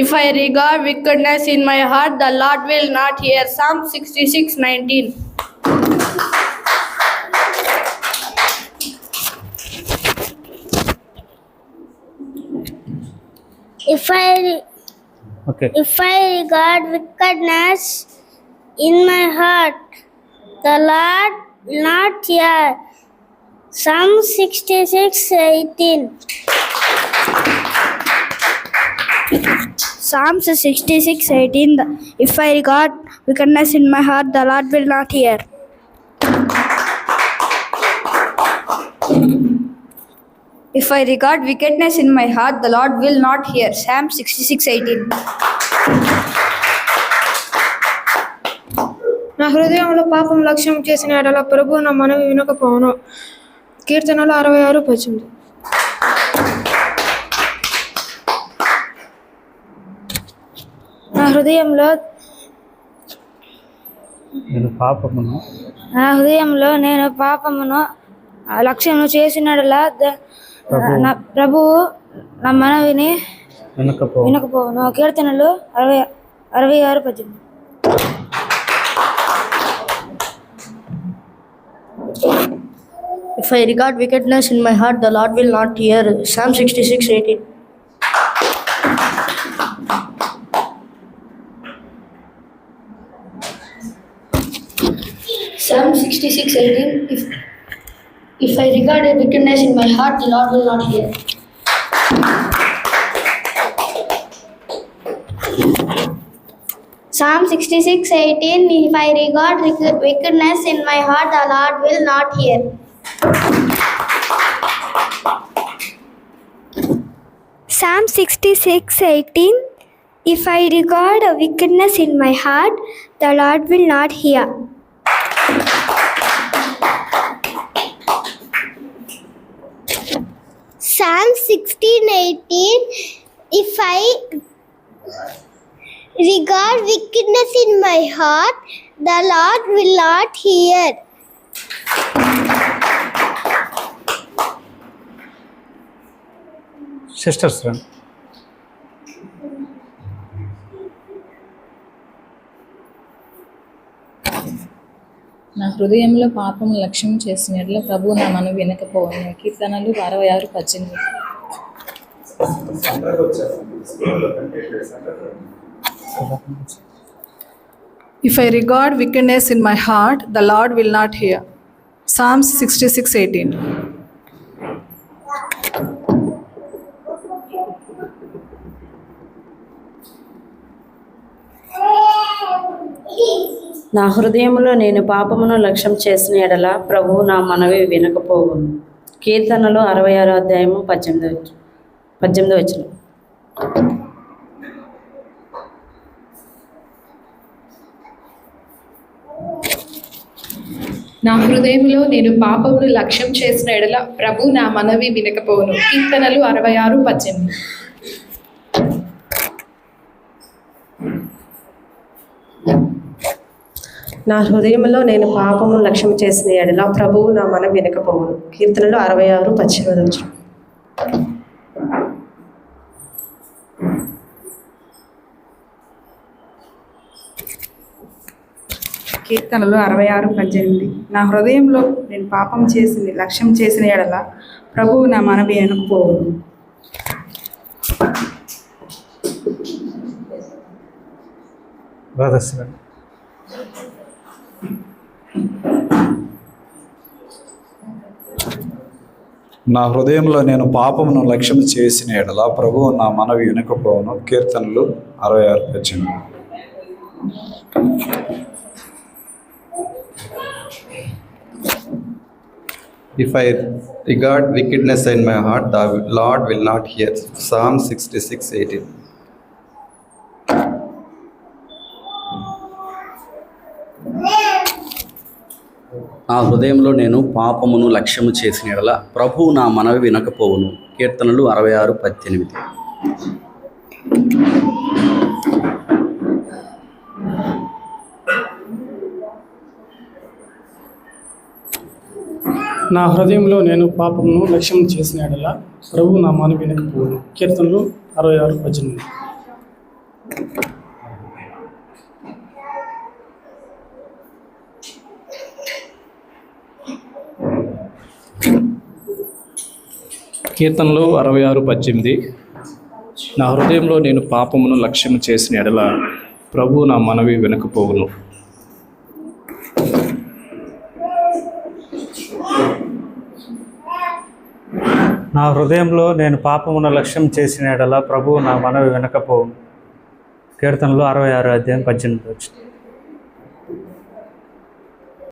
If I regard wickedness in my heart, the Lord will not hear. Psalm 66:19. If I regard wickedness in my heart, the Lord will not hear. Psalm 66:18. Psalms 66:18. If I regard wickedness in my heart, the Lord will not hear. If I regard wickedness in my heart, the Lord will not hear. Psalm 66:18. నా హృదయంలో పాపం లక్ష్యం చేసిన ఎడల ప్రభువు నా మనవి వినకపోవును. కీర్తనలు 66:18. నా హృదయంలో నేను పాపమును లక్ష్యము చేసినడలా ప్రభువు నా మనవిని వినకపోవును. కీర్తనలు 66:18. If I regard wickedness in my heart, the Lord will not hear. Psalm 66:18. Psalm 66:18. If I regard wickedness in my heart, the Lord will not hear. Psalm 66:18. If I regard wickedness in my heart, the Lord will not hear. Psalm 66:18. If I regard wickedness in my heart, the Lord will not hear. Psalm 16:18. If I regard wickedness in my heart, the Lord will not hear. Sisters, నా హృదయంలో పాపము లక్ష్యం చేసిన ఎడల ప్రభువు నా మనవి వినకపోవును. కీర్తనలు 66:18. If I regard wickedness in my heart, the Lord will not hear. Psalms 66:18. నా హృదయంలో నేను పాపమును లక్ష్యం చేసిన ఎడల ప్రభువు నా మనవి వినకపోవును. కీర్తనలు 66:18. నా హృదయంలో నేను పాపమును లక్ష్యం చేసిన ఎడల ప్రభు నా మనవి వినకపోవును. కీర్తనలు 66:18. నా హృదయంలో నేను పాపము లక్ష్యం చేసిన ఎడల ప్రభువు నా మనవి వినకపోవును. కీర్తనలు 66:18. కీర్తనలు 66:18. నా హృదయంలో నేను పాపం చేసింది లక్ష్యం చేసిన ఎడల ప్రభువు నా మనవి వినకపోవును. నా హృదయంలో నేను పాపమును లక్ష్యం చేసిన ఎడల ప్రభువు నా మనవి వినకపోవును. కీర్తనలు 66:18. If I regard wickedness in my heart, the Lord will not hear. Psalm 66:18. నా హృదయంలో నేను పాపమును లక్ష్యము చేసిన ఎడల ప్రభువు నా మనవి వినకపోవును. కీర్తనలు 66:18. నా హృదయంలో నేను పాపమును లక్ష్యం చేసిన ఎడల ప్రభు నా మనవి వినకపోవును. కీర్తనలు 66:18. కీర్తనలు 66:18. నా హృదయంలో నేను పాపమును లక్ష్యం చేసిన ఎడల ప్రభు నా మనవి వినకపోవును. నా హృదయంలో నేను పాపమును లక్ష్యం చేసిన ఎడల ప్రభువు నా మనవి వినకపోవును. కీర్తనలు 66:18.